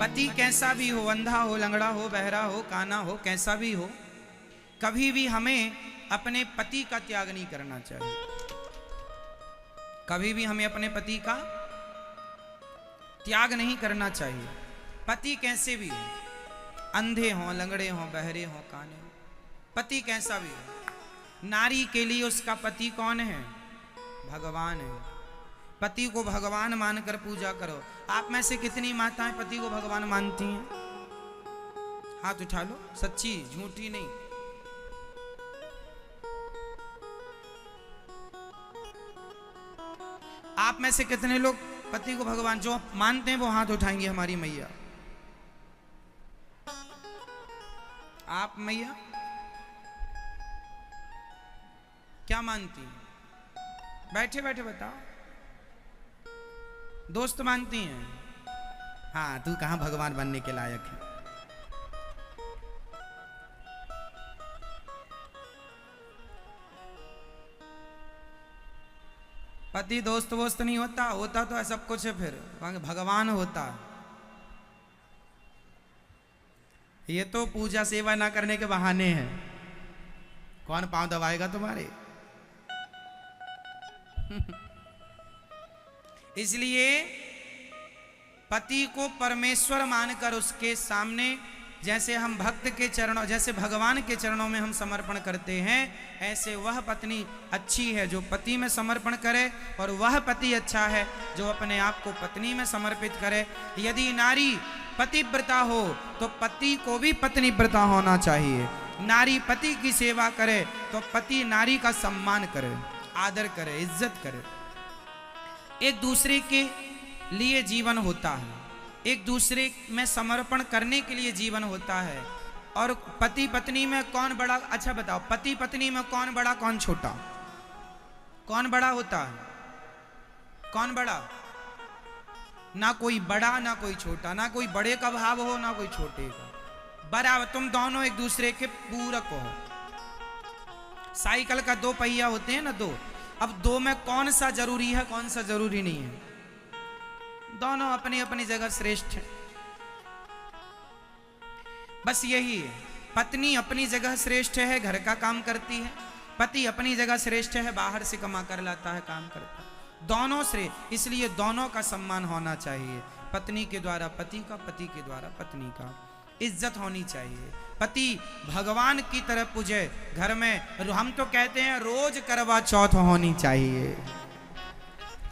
पति कैसा भी हो, अंधा हो, लंगड़ा हो, बहरा हो, काना हो, कैसा भी हो, कभी भी हमें अपने पति का त्याग नहीं करना चाहिए। कभी भी हमें अपने पति का त्याग नहीं करना चाहिए। पति कैसे भी हो, अंधे हो, लंगड़े हो, बहरे हो, काने हो, पति कैसा भी हो, नारी के लिए उसका पति कौन है? भगवान है। पति को भगवान मानकर पूजा करो। आप में से कितनी माताएं पति को भगवान मानती हैं? हाथ उठा लो, सच्ची झूठी नहीं। आप में से कितने लोग पति को भगवान जो मानते हैं वो हाथ उठाएंगे? हमारी मैया, आप मैया क्या मानती हैं? बैठे बैठे बताओ। दोस्त मानती हैं? हाँ, तू कहां भगवान बनने के लायक है। पति दोस्त वोस्त नहीं होता, होता तो सब कुछ है, फिर भगवान होता। ये तो पूजा सेवा ना करने के बहाने हैं। कौन पांव दबाएगा तुम्हारे? इसलिए पति को परमेश्वर मानकर उसके सामने जैसे हम भक्त के चरणों, जैसे भगवान के चरणों में हम समर्पण करते हैं, ऐसे वह पत्नी अच्छी है जो पति में समर्पण करे, और वह पति अच्छा है जो अपने आप को पत्नी में समर्पित करे। यदि नारी पतिव्रता हो तो पति को भी पत्नीव्रता होना चाहिए। नारी पति की सेवा करे तो पति नारी का सम्मान करे, आदर करे, इज्जत करे। एक दूसरे के लिए जीवन होता है, एक दूसरे में समर्पण करने के लिए जीवन होता है। और पति पत्नी में कौन बड़ा? अच्छा बताओ, पति पत्नी में कौन बड़ा कौन छोटा? कौन बड़ा होता है? कौन बड़ा? ना कोई बड़ा ना कोई छोटा, ना कोई बड़े का भाव हो ना कोई छोटे का, बराबर तुम दोनों एक दूसरे के पूरक हो। साइकिल का दो पहिया होते हैं ना, दो। अब दो में कौन सा जरूरी है, कौन सा जरूरी नहीं है? दोनों अपनी अपनी जगह श्रेष्ठ है। बस यही है। पत्नी अपनी जगह श्रेष्ठ है, घर का काम करती है। पति अपनी जगह श्रेष्ठ है, बाहर से कमा कर लाता है, काम करता है। दोनों श्रेष्ठ, इसलिए दोनों का सम्मान होना चाहिए। पत्नी के द्वारा पति का, पति के द्वारा पत्नी का इज्जत होनी चाहिए। पति भगवान की तरह पूजे। घर में हम तो कहते हैं रोज करवा चौथ होनी चाहिए,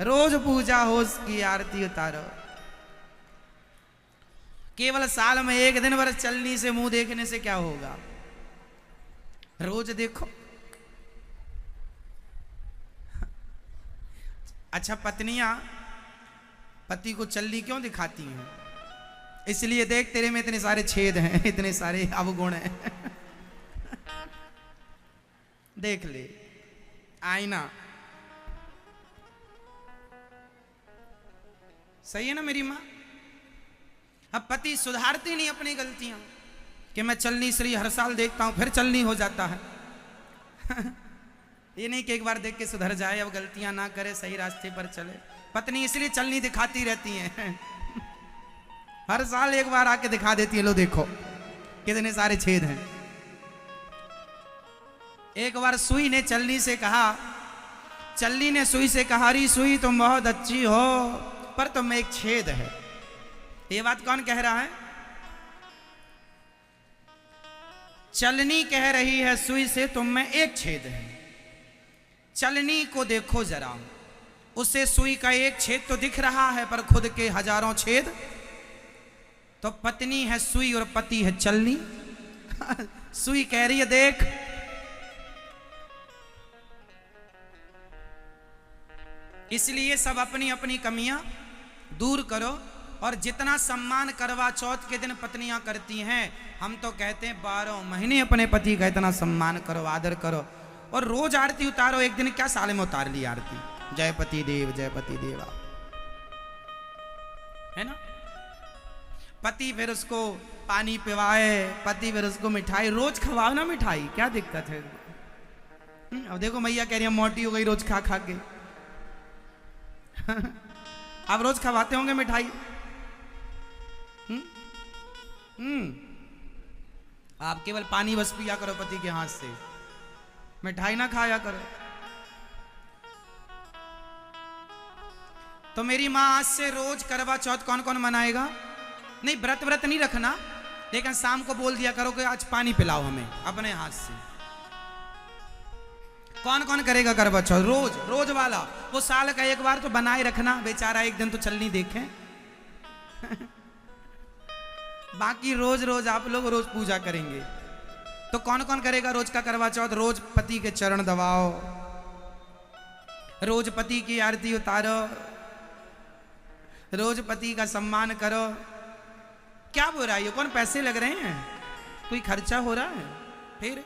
रोज पूजा हो, उसकी आरती उतारो। केवल साल में एक दिन भर चलनी से मुंह देखने से क्या होगा? रोज देखो। अच्छा, पत्नियां पति को चलनी क्यों दिखाती हैं? इसलिए देख, तेरे में इतने सारे छेद हैं, इतने सारे अवगुण हैं। देख ले आईना। सही है ना मेरी माँ? अब पति सुधारते नहीं अपनी गलतियां, कि मैं चलनी श्री हर साल देखता हूं फिर चलनी हो जाता है। ये नहीं कि एक बार देख के सुधर जाए, अब गलतियां ना करे, सही रास्ते पर चले। पत्नी इसलिए चलनी दिखाती रहती है। हर साल एक बार आके दिखा देती है, लो देखो कितने सारे छेद हैं। एक बार सुई ने चलनी से कहा, चलनी ने सुई से कहा, अरे सुई तुम बहुत अच्छी हो पर तुम में एक छेद है। ये बात कौन कह रहा है? चलनी कह रही है सुई से, तुम में एक छेद है। चलनी को देखो जरा, उसे सुई का एक छेद तो दिख रहा है पर खुद के हजारों छेद। तो पत्नी है सुई और पति है चलनी। सुई कह रही है देख, इसलिए सब अपनी अपनी कमियां दूर करो। और जितना सम्मान करवा चौथ के दिन पत्नियां करती हैं, हम तो कहते हैं 12 महीने अपने पति का इतना सम्मान करो, आदर करो। और रोज आरती उतारो। एक दिन क्या, साल में उतार ली आरती, जय पति देव, जय पति देवा, है ना? पति फिर उसको पानी पिवाए, पति फिर उसको मिठाई रोज खवाओ ना। मिठाई क्या दिक्कत है? अब देखो मैया कह रही है मोटी हो गई रोज खा खा के। आप रोज खवाते होंगे मिठाई? आप केवल पानी बस पिया करो पति के हाथ से, मिठाई ना खाया करो। तो मेरी माँ आज से रोज करवा चौथ कौन कौन मनाएगा? नहीं, व्रत नहीं रखना, लेकिन शाम को बोल दिया करो कि आज पानी पिलाओ हमें अपने हाथ से। कौन कौन करेगा करवा चौथ? रोज वाला। वो साल का एक बार तो बनाए रखना, बेचारा एक दिन तो चलनी देखे। बाकी रोज आप लोग रोज पूजा करेंगे। तो कौन कौन करेगा रोज का करवा चौथ? रोज पति के चरण दबाओ, रोज पति की आरती उतारो, रोज पति का सम्मान करो। क्या बुराई है? कौन पैसे लग रहे हैं? कोई खर्चा हो रहा है? फिर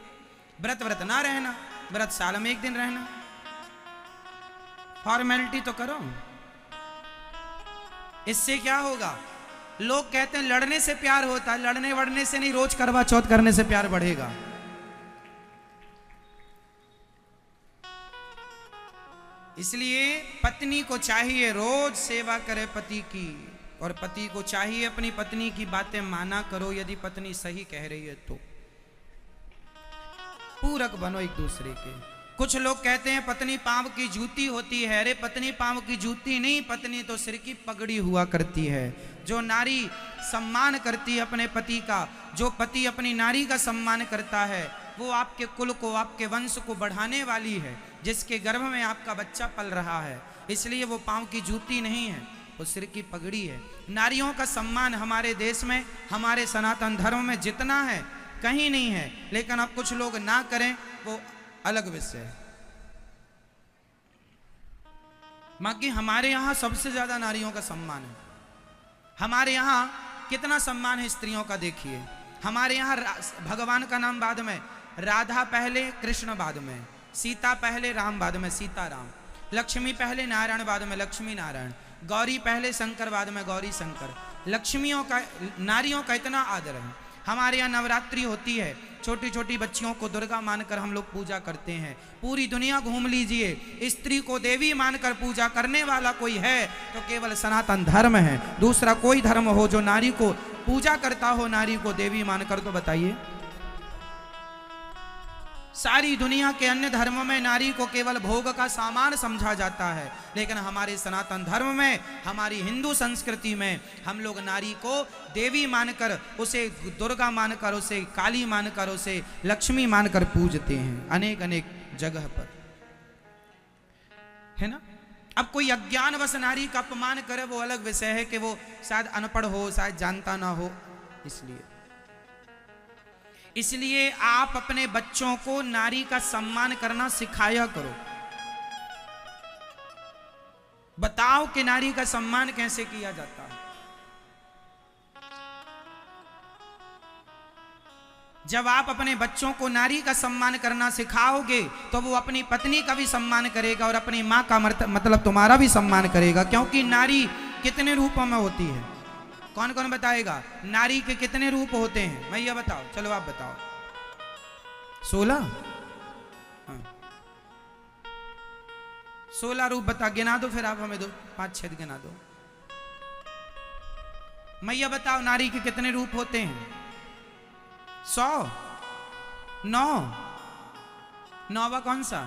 व्रत ना रहना, व्रत साल में एक दिन रहना, फॉर्मेलिटी तो करो। इससे क्या होगा? लोग कहते हैं लड़ने से प्यार होता है, लड़ने वड़ने से नहीं, रोज करवा चौथ करने से प्यार बढ़ेगा। इसलिए पत्नी को चाहिए रोज सेवा करे पति की, और पति को चाहिए अपनी पत्नी की बातें माना करो। यदि पत्नी सही कह रही है तो पूरक बनो एक दूसरे के। कुछ लोग कहते हैं पत्नी पांव की जूती होती है। अरे पत्नी पांव की जूती नहीं, पत्नी तो सिर की पगड़ी हुआ करती है। जो नारी सम्मान करती है अपने पति का, जो पति अपनी नारी का सम्मान करता है, वो आपके कुल को, आपके वंश को बढ़ाने वाली है, जिसके गर्भ में आपका बच्चा पल रहा है। इसलिए वो पांव की जूती नहीं है, वो सिर की पगड़ी है। नारियों का सम्मान हमारे देश में, हमारे सनातन धर्म में जितना है कहीं नहीं है। लेकिन अब कुछ लोग ना करें, वो अलग विषय है। बाकी हमारे यहाँ सबसे ज्यादा नारियों का सम्मान है। हमारे यहाँ कितना सम्मान है स्त्रियों का, देखिए। हमारे यहाँ भगवान का नाम बाद में, राधा पहले, कृष्ण बाद में, सीता पहले, राम बाद में, सीता राम, लक्ष्मी पहले, नारायण बाद में, लक्ष्मी नारायण, गौरी पहले, शंकर बाद में, गौरी शंकर। लक्ष्मियों का, नारियों का इतना आदर है। हमारे यहाँ नवरात्रि होती है, छोटी छोटी बच्चियों को दुर्गा मानकर हम लोग पूजा करते हैं। पूरी दुनिया घूम लीजिए, स्त्री को देवी मानकर पूजा करने वाला कोई है तो केवल सनातन धर्म है। दूसरा कोई धर्म हो जो नारी को पूजा करता हो, नारी को देवी मानकर, तो बताइए। सारी दुनिया के अन्य धर्मों में नारी को केवल भोग का सामान समझा जाता है, लेकिन हमारे सनातन धर्म में, हमारी हिंदू संस्कृति में हम लोग नारी को देवी मानकर, उसे दुर्गा मानकर, उसे काली मानकर, उसे लक्ष्मी मानकर पूजते हैं अनेक अनेक जगह पर, है ना। अब कोई अज्ञानवश नारी का अपमान करे वो अलग विषय है कि वो शायद अनपढ़ हो, शायद जानता ना हो। इसलिए आप अपने बच्चों को नारी का सम्मान करना सिखाया करो। बताओ कि नारी का सम्मान कैसे किया जाता है। जब आप अपने बच्चों को नारी का सम्मान करना सिखाओगे तो वो अपनी पत्नी का भी सम्मान करेगा और अपनी मां का मतलब तुम्हारा भी सम्मान करेगा। क्योंकि नारी कितने रूपों में होती है? कौन कौन बताएगा नारी के कितने रूप होते हैं? मैं ये बताओ, चलो आप बताओ। 16? हाँ। 16 रूप बता, गिना दो फिर आप हमें, 2 5 6 गिना दो। मैं ये बताओ नारी के कितने रूप होते हैं? 100? 9? 9वां कौन सा?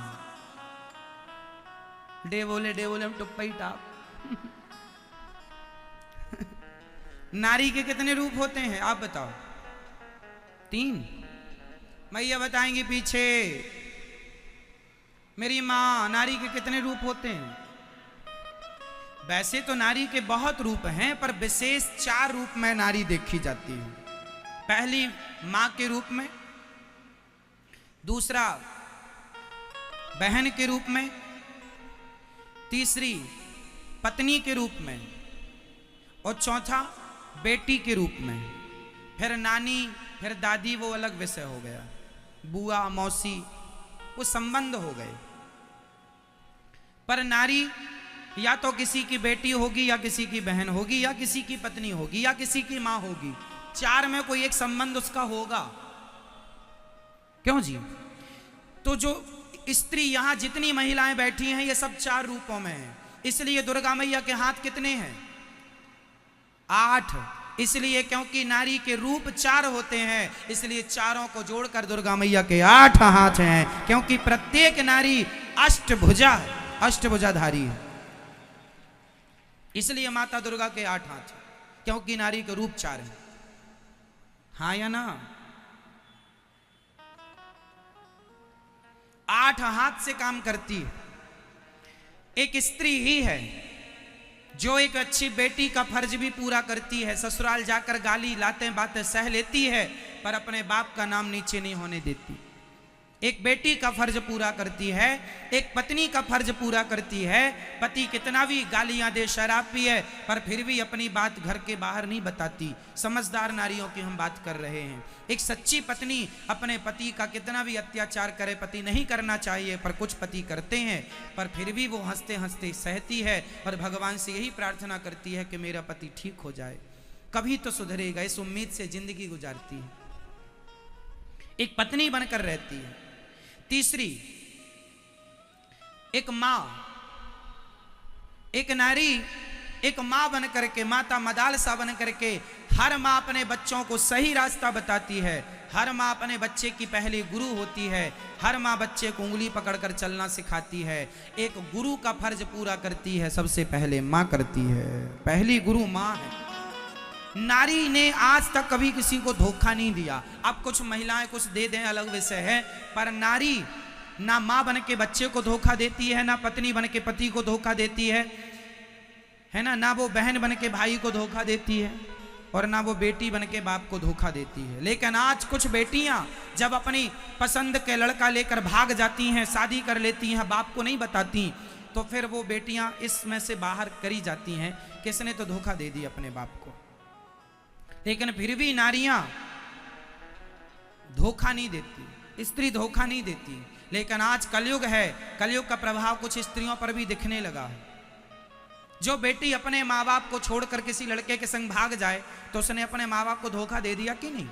डे बोले हम टुप्पा ही टाप। नारी के कितने रूप होते हैं आप बताओ? 3? मैया बताएंगी पीछे। मेरी मां, नारी के कितने रूप होते हैं? वैसे तो नारी के बहुत रूप हैं, पर विशेष 4 रूप में नारी देखी जाती है। पहली मां के रूप में, दूसरा बहन के रूप में, तीसरी पत्नी के रूप में, और चौथा बेटी के रूप में। फिर नानी, फिर दादी, वो अलग विषय हो गया। बुआ, मौसी, वो संबंध हो गए। पर नारी या तो किसी की बेटी होगी, या किसी की बहन होगी, या किसी की पत्नी होगी, या किसी की मां होगी। 4 में कोई एक संबंध उसका होगा। क्यों जी? तो जो स्त्री, यहां जितनी महिलाएं बैठी हैं, ये सब 4 रूपों में हैं। इसलिए दुर्गा मैया के हाथ कितने हैं? 8। इसलिए क्योंकि नारी के रूप 4 होते हैं, इसलिए चारों को जोड़कर दुर्गा मैया के 8 हाथ हैं, क्योंकि प्रत्येक नारी अष्टभुजाधारी है। इसलिए माता दुर्गा के 8 हाथ हैं, क्योंकि नारी के रूप 4 है। हाँ या ना? 8 हाथ से काम करती है। एक स्त्री ही है जो एक अच्छी बेटी का फर्ज भी पूरा करती है। ससुराल जाकर गाली लातें बातें सह लेती है, पर अपने बाप का नाम नीचे नहीं होने देती। एक बेटी का फर्ज पूरा करती है, एक पत्नी का फर्ज पूरा करती है। पति कितना भी गालियां दे, शराब पिए, पर फिर भी अपनी बात घर के बाहर नहीं बताती। समझदार नारियों की हम बात कर रहे हैं। एक सच्ची पत्नी अपने पति का कितना भी अत्याचार करे, पति नहीं करना चाहिए पर कुछ पति करते हैं, पर फिर भी वो हंसते हंसते सहती है और भगवान से यही प्रार्थना करती है कि मेरा पति ठीक हो जाए, कभी तो सुधरेगा, इस उम्मीद से जिंदगी गुजारती है। एक पत्नी बनकर रहती है। तीसरी, एक मां, एक नारी एक मां बन करके, माता मदालसा बन करके हर मां अपने बच्चों को सही रास्ता बताती है। हर मां अपने बच्चे की पहली गुरु होती है। हर मां बच्चे को उंगली पकड़कर चलना सिखाती है। एक गुरु का फर्ज पूरा करती है, सबसे पहले मां करती है। पहली गुरु मां है। नारी ने आज तक कभी किसी को धोखा नहीं दिया। अब कुछ महिलाएं कुछ दे दें अलग विषय है, पर नारी ना मां बन के बच्चे को धोखा देती है, ना पत्नी बन के पति को धोखा देती है ना, ना वो बहन बन के भाई को धोखा देती है, और ना वो बेटी बन के बाप को धोखा देती है। लेकिन आज कुछ बेटियां जब अपनी पसंद के लड़का लेकर भाग जाती हैं, शादी कर लेती हैं, बाप को नहीं बताती, तो फिर वो बेटियां इसमें से बाहर करी जाती हैं, किसने तो धोखा दे दी अपने बाप को। लेकिन फिर भी नारियां धोखा नहीं देती, स्त्री धोखा नहीं देती। लेकिन आज कलयुग है, कलयुग का प्रभाव कुछ स्त्रियों पर भी दिखने लगा है। जो बेटी अपने माँ बाप को छोड़कर किसी लड़के के संग भाग जाए, तो उसने अपने माँ बाप को धोखा दे दिया कि नहीं?